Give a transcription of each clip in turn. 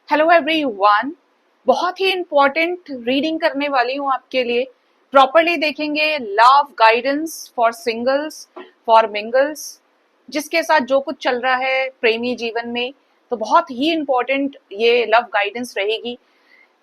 Hello everyone. बहुत ही important reading करने वाली हूँ आपके लिए। प्रॉपरली देखेंगे love guidance for singles, for mingles, जिसके साथ जो कुछ चल रहा है प्रेमी जीवन में, तो बहुत ही इंपॉर्टेंट ये लव गाइडेंस रहेगी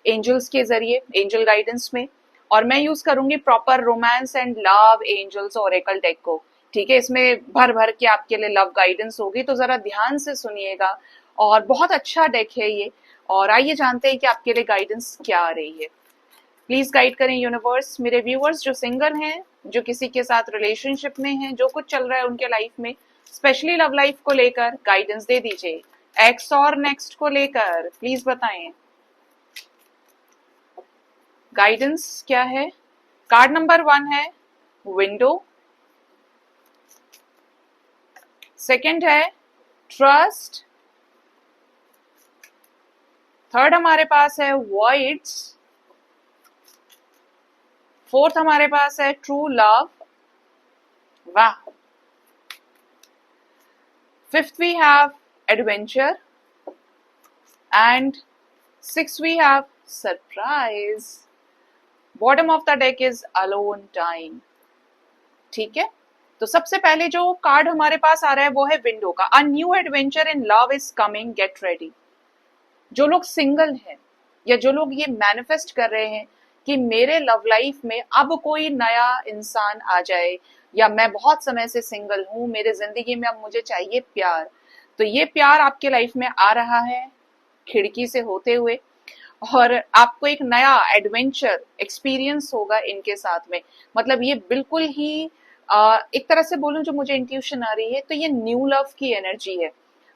एंजल्स के जरिए, एंजल गाइडेंस में। और मैं यूज करूंगी proper romance and love angels oracle deck को। ठीक है, इसमें भर भर के आपके लिए लव गाइडेंस होगी, तो जरा ध्यान से सुनिएगा। और बहुत अच्छा डेक है ये। और आइए जानते हैं कि आपके लिए गाइडेंस क्या आ रही है। प्लीज गाइड करें यूनिवर्स। मेरे व्यूअर्स जो सिंगल हैं, जो किसी के साथ रिलेशनशिप में हैं, जो कुछ चल रहा है उनके लाइफ में, स्पेशली लव लाइफ को लेकर गाइडेंस दे दीजिए। एक्स और नेक्स्ट को लेकर प्लीज बताएं गाइडेंस क्या है। कार्ड नंबर 1 है विंडो, सेकंड है ट्रस्ट, थर्ड हमारे पास है वॉइड्स, फोर्थ हमारे पास है ट्रू लव, वाह, fifth we have adventure and six we have surprise. Bottom of the deck is alone time. ठीक है, तो सबसे पहले जो कार्ड हमारे पास आ रहा है वो है विंडो का। A new adventure in love is coming, get ready. जो लोग सिंगल हैं या जो लोग ये मैनिफेस्ट कर रहे हैं कि मेरे लव लाइफ में अब कोई नया इंसान आ जाए, या मैं बहुत समय से सिंगल हूं, मेरे जिंदगी में अब मुझे चाहिए प्यार, तो ये प्यार आपके लाइफ में आ रहा है खिड़की से होते हुए। और आपको एक नया एडवेंचर एक्सपीरियंस होगा इनके साथ में। मतलब ये बिल्कुल ही एक तरह से बोलूं, जो मुझे इंट्यूशन आ रही है, तो ये न्यू लव की एनर्जी है,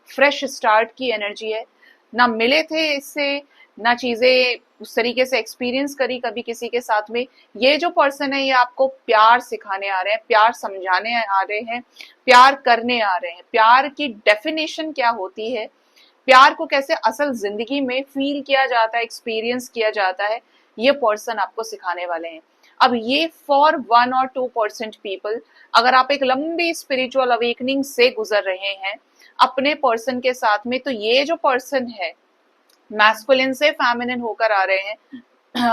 फ्रेश स्टार्ट की एनर्जी है। ना मिले थे इससे, ना चीजें उस तरीके से एक्सपीरियंस करी कभी किसी के साथ में। ये जो पर्सन है ये आपको प्यार सिखाने आ रहे हैं, प्यार समझाने आ रहे हैं, प्यार करने आ रहे हैं। प्यार की डेफिनेशन क्या होती है, प्यार को कैसे असल जिंदगी में फील किया जाता है, एक्सपीरियंस किया जाता है, ये पर्सन आपको सिखाने वाले हैं। अब ये फॉर 1 और 2% पीपल, अगर आप एक लंबी स्पिरिचुअल अवेकनिंग से गुजर रहे हैं अपने पर्सन के साथ में, तो ये जो पर्सन है मैस्कुलिन से फेमिनिन होकर आ रहे हैं,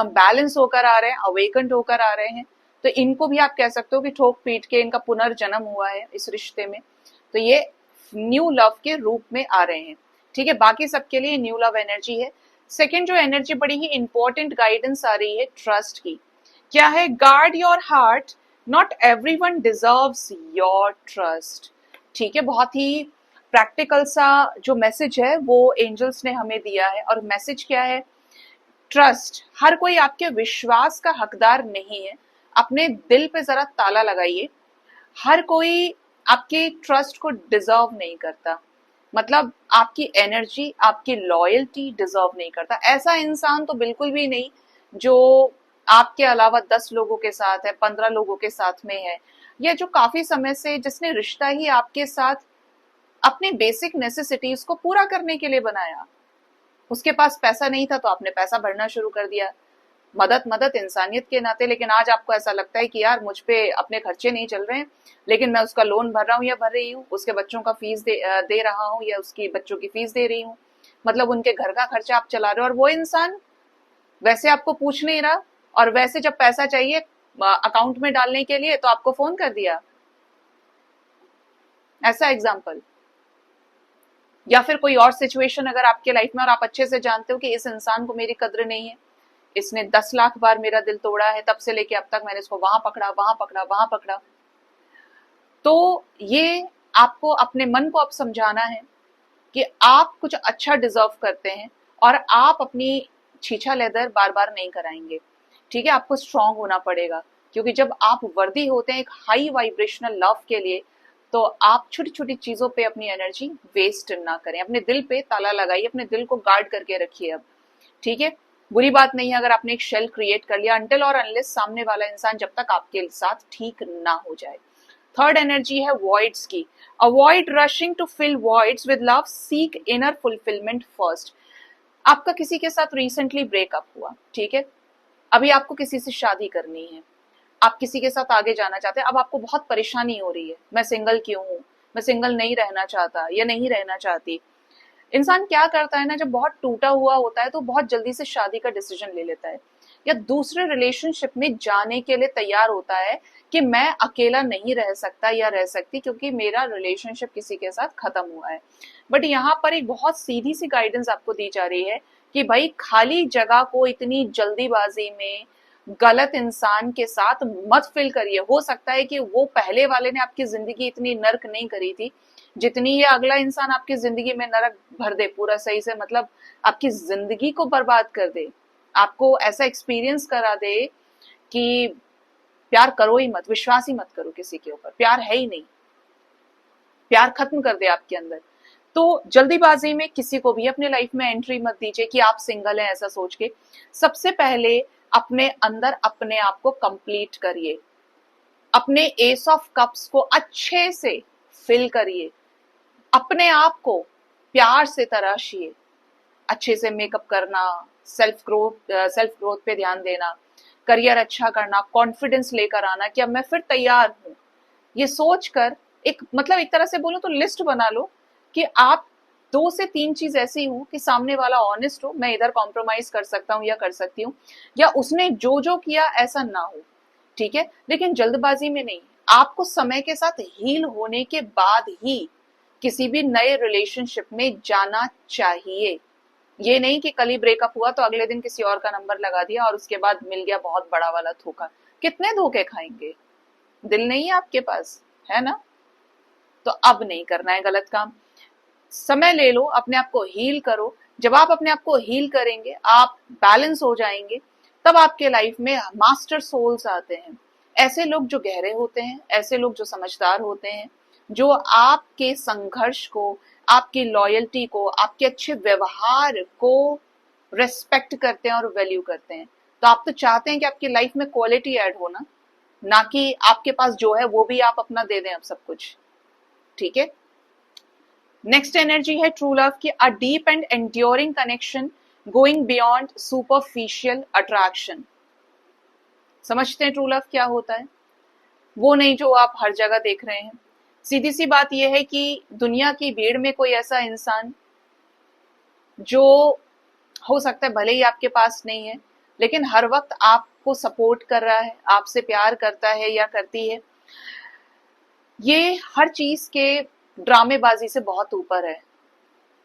बैलेंस होकर आ रहे हैं, अवेकन्ड होकर आ रहे हैं। तो इनको भी आप कह सकते हो कि ठोक पीट के इनका पुनर्जन्म हुआ है इस रिश्ते में। तो ये न्यू लव के रूप में आ रहे हैं। ठीक है, बाकी सबके लिए न्यू लव एनर्जी है। सेकेंड जो एनर्जी बड़ी ही इंपॉर्टेंट गाइडेंस आ रही है ट्रस्ट की। क्या है, guard your heart, not everyone deserves your trust. ठीक है, बहुत ही प्रैक्टिकल सा जो मैसेज है वो एंजल्स ने हमें दिया है। और मैसेज क्या है, ट्रस्ट। हर कोई आपके विश्वास का हकदार नहीं है, अपने दिल पे जरा ताला लगाइए। हर कोई आपके ट्रस्ट को डिजर्व नहीं करता, मतलब आपकी एनर्जी, आपकी लॉयल्टी डिजर्व नहीं करता। ऐसा इंसान तो बिल्कुल भी नहीं जो आपके अलावा 10 लोगों के साथ है, 15 लोगों के साथ में है, या जो काफी समय से, जिसने रिश्ता ही आपके साथ अपनी बेसिक नेसेसिटीज को पूरा करने के लिए बनाया। उसके पास पैसा नहीं था तो आपने पैसा भरना शुरू कर दिया, मदद मदद इंसानियत के नाते। लेकिन आज आपको ऐसा लगता है कि यार मुझ पे अपने खर्चे नहीं चल रहे हैं, लेकिन मैं उसका लोन भर रहा हूँ या भर रही हूँ, उसके बच्चों का फीस दे रहा हूँ या उसकी बच्चों की फीस दे रही हूँ। मतलब उनके घर का खर्चा आप चला रहे हो, और वो इंसान वैसे आपको पूछ नहीं रहा, और वैसे जब पैसा चाहिए अकाउंट में डालने के लिए तो आपको फोन कर दिया। ऐसा एग्जाम्पल, या फिर कोई और सिचुएशन अगर आपके लाइफ में, और आप अच्छे से जानते हो कि इस इंसान को मेरी कद्र नहीं है, इसने 10 लाख बार मेरा दिल तोड़ा है, तब से लेके अब तक मैंने इसको वहां पकड़ा, वहां पकड़ा, वहां पकड़ा। तो ये आपको अपने मन को अब समझाना है कि आप कुछ अच्छा डिजर्व करते हैं, और आप अपनी छीछा लेदर बार बार नहीं कराएंगे। ठीक है, आपको स्ट्रांग होना पड़ेगा, क्योंकि जब आप वर्दी होते हैं एक हाई वाइब्रेशनल लव के लिए, तो आप छोटी छोटी चीजों पे अपनी एनर्जी वेस्ट ना करें। अपने दिल पे ताला लगाइए, अपने दिल को गार्ड करके रखिए अब। ठीक है, बुरी बात नहीं है अगर आपने एक शेल क्रिएट कर लिया, अनटिल और अनलेस सामने वाला इंसान जब तक आपके साथ ठीक ना हो जाए। थर्ड एनर्जी है वॉइड्स की। Avoid rushing to fill voids with love, seek inner fulfilment first. आपका किसी के साथ रिसेंटली ब्रेकअप हुआ, ठीक है, अभी आपको किसी से शादी करनी है, आप किसी के साथ आगे जाना चाहते हैं, अब आपको बहुत परेशानी हो रही है, मैं सिंगल क्यों हूं, मैं सिंगल नहीं रहना चाहता या नहीं रहना चाहती। इंसान क्या करता है ना, जब बहुत टूटा हुआ होता है तो बहुत जल्दी से शादी का डिसीजन ले लेता है या दूसरे रिलेशनशिप में जाने के लिए तैयार होता है कि मैं अकेला नहीं रह सकता या रह सकती क्योंकि मेरा रिलेशनशिप किसी के साथ खत्म हुआ है। बट यहाँ पर एक बहुत सीधी सी गाइडेंस आपको दी जा रही है कि भाई खाली जगह को इतनी जल्दीबाजी में गलत इंसान के साथ मत फिल करिए। हो सकता है कि वो पहले वाले ने आपकी जिंदगी इतनी नर्क नहीं करी थी जितनी ये अगला इंसान आपकी जिंदगी में नरक भर दे, पूरा सही से मतलब आपकी जिंदगी को बर्बाद कर दे, आपको ऐसा एक्सपीरियंस करा दे कि प्यार करो ही मत, विश्वास ही मत करो किसी के ऊपर, प्यार है ही नहीं, प्यार खत्म कर दे आपके अंदर। तो जल्दीबाजी में किसी को भी अपने लाइफ में एंट्री मत दीजिए कि आप सिंगल हैं ऐसा सोच के। सबसे पहले अपने अंदर अपने आप को कंप्लीट करिए, अपने एस ऑफ कप्स को अच्छे से फिल करिए, अपने आप को प्यार से तराशिए, अच्छे से मेकअप करना, सेल्फ ग्रोथ पे ध्यान देना, करियर अच्छा करना, कॉन्फिडेंस लेकर आना कि अब मैं फिर तैयार हूं। ये सोचकर एक मतलब एक तरह से बोलो तो लिस्ट बना लो कि आप 2 से 3 चीज ऐसी हो कि सामने वाला ऑनेस्ट हो, मैं इधर कॉम्प्रोमाइज कर सकता हूँ या कर सकती हूँ, या उसने जो जो किया ऐसा ना हो, ठीक है। लेकिन जल्दबाजी में नहीं, आपको समय के साथ हील होने के बाद ही किसी भी नए रिलेशनशिप में जाना चाहिए। ये नहीं कि कल ही ब्रेकअप हुआ तो अगले दिन किसी और का नंबर लगा दिया और उसके बाद मिल गया बहुत बड़ा वाला धोखा। कितने धोखे खाएंगे, दिल नहीं है आपके पास, है ना। तो अब नहीं करना है गलत काम, समय ले लो, अपने आप को हील करो। जब आप अपने आप को हील करेंगे, आप बैलेंस हो जाएंगे, तब आपके लाइफ में मास्टर सोल्स आते हैं। ऐसे लोग जो गहरे होते हैं, ऐसे लोग जो समझदार होते हैं, जो आपके संघर्ष को, आपकी लॉयल्टी को, आपके अच्छे व्यवहार को रेस्पेक्ट करते हैं और वैल्यू करते हैं। तो आप तो चाहते हैं कि आपकी लाइफ में क्वालिटी ऐड हो ना कि आपके पास जो है वो भी आप अपना दे दें अब सब कुछ, ठीक है। नेक्स्ट एनर्जी है ट्रू लव की, a deep and enduring connection going beyond superficial attraction. समझते हैं ट्रू लव क्या होता है? वो नहीं जो आप हर जगह देख रहे हैं। सीधी सी बात यह है कि दुनिया की भीड़ में कोई ऐसा इंसान जो हो सकता है भले ही आपके पास नहीं है, लेकिन हर वक्त आपको सपोर्ट कर रहा है, आपसे प्यार करता है या करती है, ये हर चीज के ड्रामेबाजी से बहुत ऊपर है।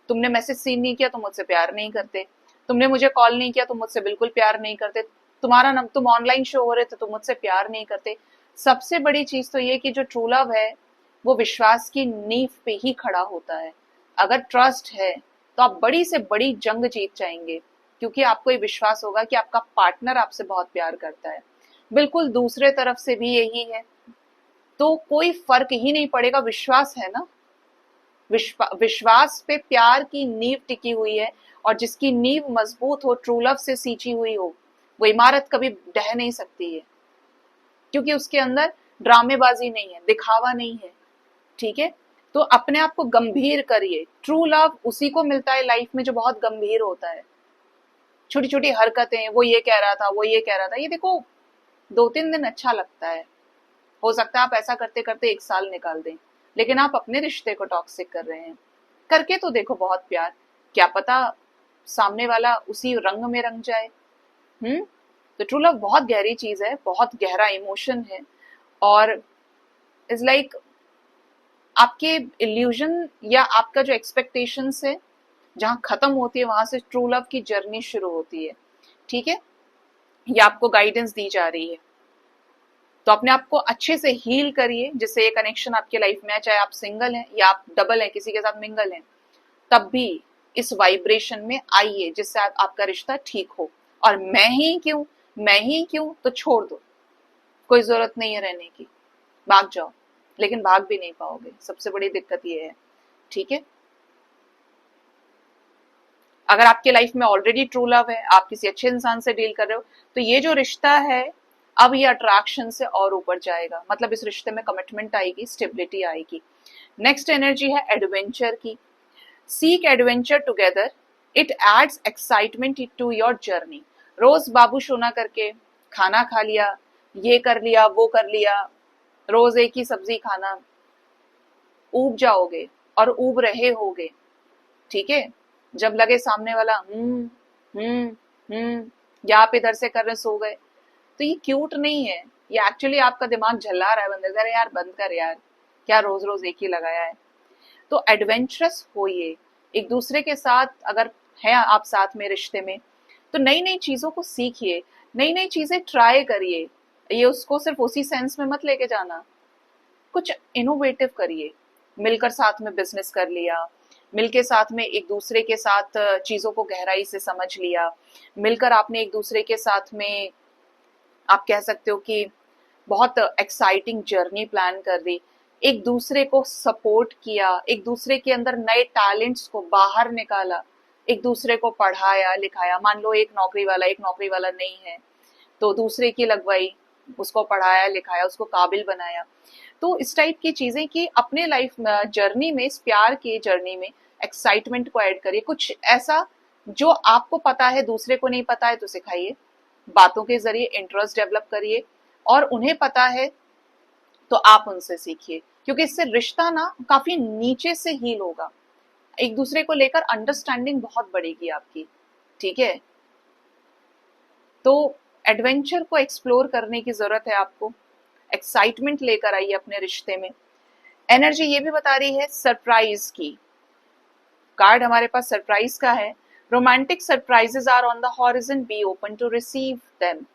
तुमने मैसेज सीन नहीं किया तो मुझसे प्यार नहीं करते, तुमने मुझे कॉल नहीं किया तो मुझसे बिल्कुल प्यार नहीं करते, तुम ऑनलाइन शो हो रहे थे तो मुझसे प्यार नहीं करते। सबसे बड़ी चीज तो ये कि जो ट्रू लव है वो विश्वास की नींव पे ही खड़ा होता है। अगर ट्रस्ट है तो आप बड़ी से बड़ी जंग जीत जाएंगे, क्योंकि आपको ये विश्वास होगा कि आपका पार्टनर आपसे बहुत प्यार करता है। बिल्कुल दूसरे तरफ से भी यही है, तो कोई फर्क ही नहीं पड़ेगा, विश्वास है ना। विश्वास पे प्यार की नींव टिकी हुई है, और जिसकी नींव मजबूत हो, ट्रू लव से सींची हुई हो, वो इमारत कभी ढह नहीं सकती है, क्योंकि उसके अंदर ड्रामेबाजी नहीं है, दिखावा नहीं है, ठीक है। तो अपने आप को गंभीर करिए। ट्रू लव उसी को मिलता है लाइफ में जो बहुत गंभीर होता है। छोटी छोटी हरकतें, वो ये कह रहा था, वो ये कह रहा था, ये देखो 2-3 दिन अच्छा लगता है, हो सकता है आप ऐसा करते करते 1 साल निकाल दें, लेकिन आप अपने रिश्ते को टॉक्सिक कर रहे हैं। करके तो देखो बहुत प्यार, क्या पता सामने वाला उसी रंग में रंग जाए। तो ट्रू लव बहुत गहरी चीज है, बहुत गहरा इमोशन है, और इज लाइक आपके इल्यूजन या आपका जो एक्सपेक्टेशंस है जहां खत्म होती है, वहां से ट्रू लव की जर्नी शुरू होती है, ठीक है। ये आपको गाइडेंस दी जा रही है, तो अपने आप को अच्छे से हील करिए जिससे ये कनेक्शन आपके लाइफ में आए। चाहे आप सिंगल हैं या आप डबल हैं, किसी के साथ मिंगल हैं, तब भी इस वाइब्रेशन में आइए जिससे आपका रिश्ता ठीक हो। और मैं ही क्यों तो छोड़ दो, कोई जरूरत नहीं है रहने की, भाग जाओ। लेकिन भाग भी नहीं पाओगे, सबसे बड़ी दिक्कत ये है, ठीक है। अगर आपके लाइफ में ऑलरेडी ट्रू लव है, आप किसी अच्छे इंसान से डील कर रहे हो, तो ये जो रिश्ता है अब ये अट्रैक्शन से और ऊपर जाएगा, मतलब इस रिश्ते में कमिटमेंट आएगी, स्टेबिलिटी आएगी। नेक्स्ट एनर्जी है एडवेंचर की, seek adventure together, it adds excitement to your journey. रोज बाबू सोना करके खाना खा लिया, ये कर लिया, वो कर लिया, रोज एक ही सब्जी खाना, ऊब जाओगे और ऊब रहे होगे, ठीक है। जब लगे सामने वाला हम्म, या आप इधर से कर रहे सो गए, तो ये क्यूट नहीं है। ये एक्चुअली आपका दिमाग झल्ला रहा है बंदे से, अरे यार बंद कर यार, क्या रोज रोज एक ही लगाया है। तो एडवेंचरस होइए एक दूसरे के साथ। अगर है आप साथ में रिश्ते में, तो नई नई चीजों को सीखिए, नई नई चीजें ट्राई करिए। ये उसको सिर्फ उसी सेंस में मत लेके जाना, कुछ इनोवेटिव करिए। मिलकर साथ में बिजनेस कर लिया, मिलके साथ में एक दूसरे के साथ चीजों को गहराई से समझ लिया, मिलकर आपने एक दूसरे के साथ में, आप कह सकते हो कि बहुत एक्साइटिंग जर्नी प्लान कर दी, एक दूसरे को सपोर्ट किया, एक दूसरे के अंदर नए टैलेंट्स को बाहर निकाला, एक दूसरे को पढ़ाया लिखाया। मान लो एक नौकरी वाला नहीं है, तो दूसरे की लगवाई, उसको पढ़ाया लिखाया, उसको काबिल बनाया। तो इस टाइप की चीजें कि अपने लाइफ जर्नी में, इस प्यार की जर्नी में एक्साइटमेंट को ऐड करिए। कुछ ऐसा जो आपको पता है दूसरे को नहीं पता है तो सिखाइए, बातों के जरिए इंटरेस्ट डेवलप करिए, और उन्हें पता है तो आप उनसे सीखिए, क्योंकि इससे रिश्ता ना काफी नीचे से हील होगा। एक दूसरे को लेकर अंडरस्टैंडिंग बहुत बढ़ेगी आपकी। ठीक है, तो एडवेंचर को एक्सप्लोर करने की जरूरत है आपको, एक्साइटमेंट लेकर आइए अपने रिश्ते में। एनर्जी ये भी बता रही है सरप्राइज की, कार्ड हमारे पास सरप्राइज का है। Romantic surprises are on the horizon, be open to receive them.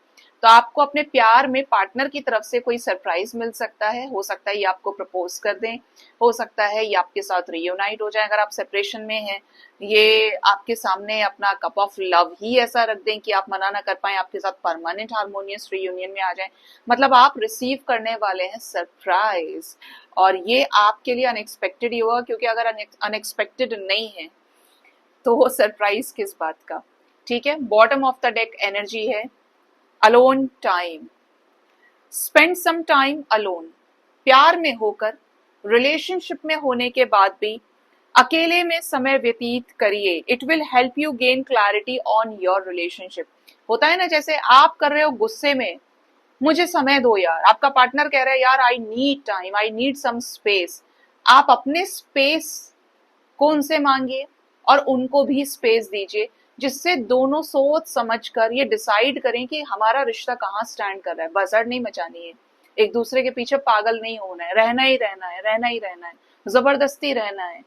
तो आपको अपने प्यार में पार्टनर की तरफ से कोई सरप्राइज मिल सकता है। हो सकता है ये आपको प्रपोज कर दें, हो सकता है ये आपके साथ रियूनाइट हो जाए अगर आप सेपरेशन में हैं, ये आपके सामने अपना कप ऑफ लव ही ऐसा रख दें कि आप मना ना कर पाए, आपके साथ परमानेंट हार्मोनियस रियूनियन में आ जाए। मतलब आप रिसीव करने वाले हैं सरप्राइज, और ये आपके लिए अनएक्सपेक्टेड ही होगा, क्योंकि अगर अनएक्सपेक्टेड नहीं है तो वो सरप्राइज किस बात का। ठीक है, bottom of the deck energy है alone time. Spend some time alone. प्यार में होकर, रिलेशनशिप में होने के बाद भी अकेले में समय व्यतीत करिए। It will help you gain clarity on your relationship. होता है ना, जैसे आप कर रहे हो गुस्से में, मुझे समय दो यार, आपका पार्टनर कह रहा है यार I need time, I need some space. आप अपने स्पेस को उनसे मांगिए और उनको भी स्पेस दीजिए, जिससे दोनों सोच समझ कर ये डिसाइड करें कि हमारा रिश्ता कहाँ स्टैंड कर रहा है। बजड़ नहीं मचानी है, एक दूसरे के पीछे पागल नहीं होना है, रहना ही रहना है, रहना ही रहना है, जबरदस्ती रहना है।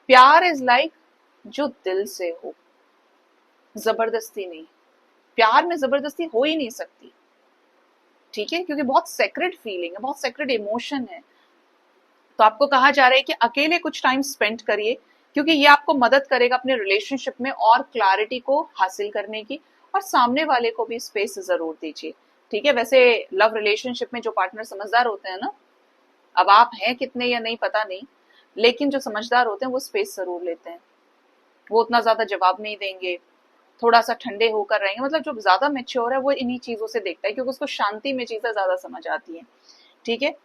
प्यार इज लाइक जो दिल से हो, जबरदस्ती नहीं। प्यार में जबरदस्ती हो ही नहीं सकती। ठीक है, क्योंकि बहुत सेक्रेड फीलिंग है, बहुत सेक्रेड इमोशन है। तो आपको कहा जा रहा है कि अकेले कुछ टाइम स्पेंड करिए, क्योंकि ये आपको मदद करेगा अपने रिलेशनशिप में और क्लैरिटी को हासिल करने की, और सामने वाले को भी स्पेस जरूर दीजिए। ठीक है, वैसे लव रिलेशनशिप में जो पार्टनर समझदार होते हैं ना, अब आप हैं कितने या नहीं पता नहीं, लेकिन जो समझदार होते हैं वो स्पेस जरूर लेते हैं। वो उतना ज्यादा जवाब नहीं देंगे, थोड़ा सा ठंडे होकर रहेंगे। मतलब जो ज्यादा मेच्योर है वो इन्हीं चीजों से देखता है, क्योंकि उसको शांति में चीजें ज्यादा समझ आती है। ठीक है,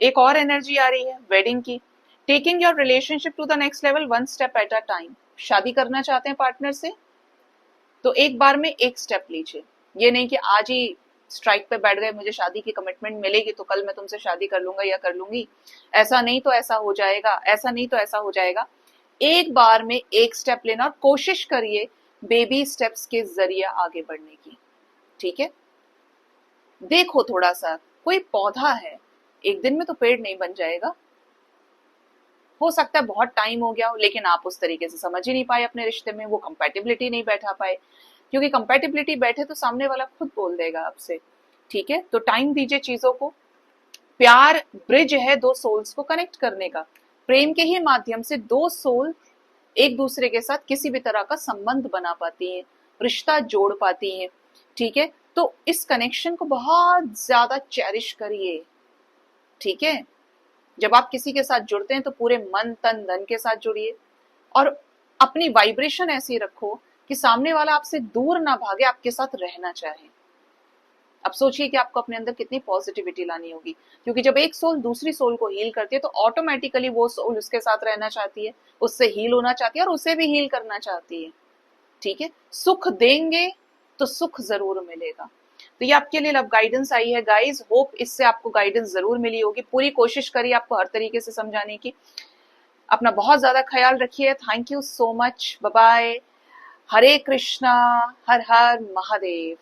एक और एनर्जी आ रही है वेडिंग की। Taking your relationship to the next level one step at a time. शादी करना चाहते हैं पार्टनर से, तो एक बार में एक स्टेप लीजिए। ये नहीं कि आज ही स्ट्राइक पे बैठ गए, मुझे शादी की कमिटमेंट मिलेगी तो कल मैं तुमसे शादी कर लूंगा या कर लूंगी, ऐसा नहीं तो ऐसा हो जाएगा, ऐसा नहीं तो ऐसा हो जाएगा। एक बार में एक स्टेप लेना, और कोशिश करिए बेबी स्टेप्स के जरिए आगे बढ़ने की। ठीक है, देखो थोड़ा सा, कोई पौधा है, एक दिन में तो पेड़ नहीं बन जाएगा। हो सकता है बहुत टाइम हो गया हो, लेकिन आप उस तरीके से समझ ही नहीं पाए अपने रिश्ते में, वो कंपैटिबिलिटी नहीं बैठा पाए। क्योंकि कंपैटिबिलिटी बैठे तो सामने वाला खुद बोल देगा आपसे। ठीक है, तो टाइम दीजिए चीजों को। प्यार ब्रिज है दो सोल्स को कनेक्ट करने का। प्रेम के ही माध्यम से दो सोल एक दूसरे के साथ किसी भी तरह का संबंध बना पाती हैं, रिश्ता जोड़ पाती हैं। ठीक है, तो इस कनेक्शन को बहुत ज्यादा चेरिश करिए। ठीक है, जब आप किसी के साथ जुड़ते हैं तो पूरे मन तन धन के साथ जुड़िए, और अपनी वाइब्रेशन ऐसी रखो कि सामने वाला आपसे दूर ना भागे, आपके साथ रहना चाहे। अब सोचिए कि आपको अपने अंदर कितनी पॉजिटिविटी लानी होगी, क्योंकि जब एक सोल दूसरी सोल को हील करती है तो ऑटोमेटिकली वो सोल उसके साथ रहना चाहती है, उससे हील होना चाहती है और उसे भी हील करना चाहती है। ठीक है, सुख देंगे तो सुख जरूर मिलेगा। तो ये आपके लिए लव गाइडेंस आई है गाइस। होप इससे आपको गाइडेंस जरूर मिली होगी। पूरी कोशिश करिए आपको हर तरीके से समझाने की। अपना बहुत ज्यादा ख्याल रखिए। Thank you so much. Bye bye. Hare Krishna. हर हर महादेव।